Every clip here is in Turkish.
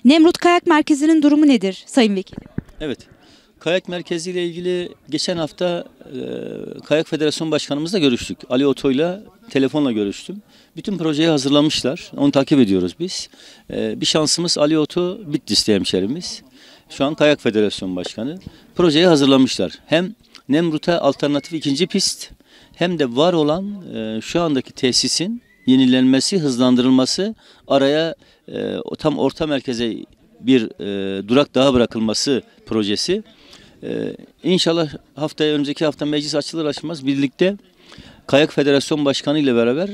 Nemrut Kayak Merkezi'nin durumu nedir Sayın Vekilim? Evet, kayak merkezi ile ilgili geçen hafta Kayak Federasyon Başkanımızla görüştük. Ali Oto'yla telefonla görüştüm. Bütün projeyi hazırlamışlar. Onu takip ediyoruz biz. Bir şansımız Ali Oto Bitlis'te hemşerimiz. Şu an Kayak Federasyon Başkanı. Projeyi hazırlamışlar. Hem Nemrut'a alternatif ikinci pist hem de var olan şu andaki tesisin yenilenmesi, hızlandırılması, araya tam orta merkeze bir durak daha bırakılması projesi. İnşallah önümüzdeki hafta meclis açılır açılmaz birlikte Kayak Federasyon Başkanı ile beraber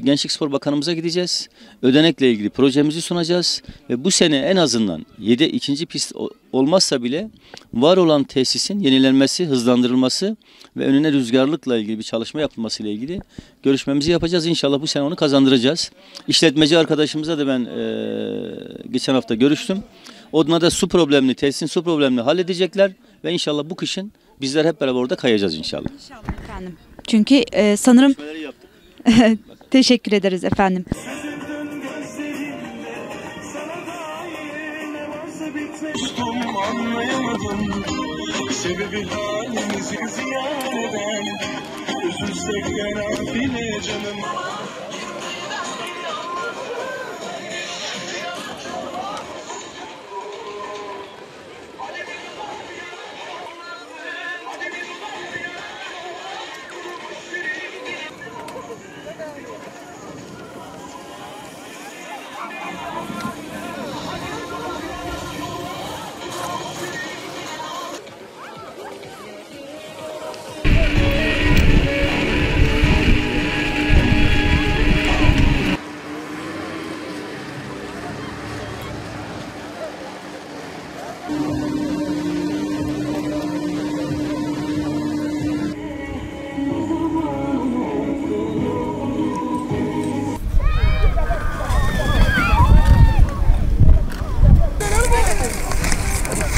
Gençlik Spor Bakanımıza gideceğiz. Ödenekle ilgili projemizi sunacağız ve bu sene en azından ikinci pist olmazsa bile var olan tesisin yenilenmesi, hızlandırılması ve önüne rüzgarlıkla ilgili bir çalışma yapılması ile ilgili görüşmemizi yapacağız. İnşallah bu sene onu kazandıracağız. İşletmeci arkadaşımıza da ben geçen hafta görüştüm. Onunla da tesisin su problemini halledecekler ve inşallah bu kışın bizler hep beraber orada kayacağız inşallah. İnşallah efendim. Çünkü sanırım teşekkür ederiz efendim. Sebebi halimizi ziyan eden, üzülsek de nafile canım.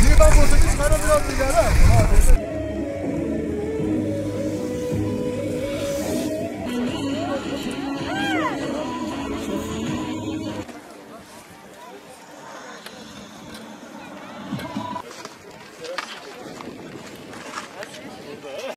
Niye ben burada biz kara biraz ileri?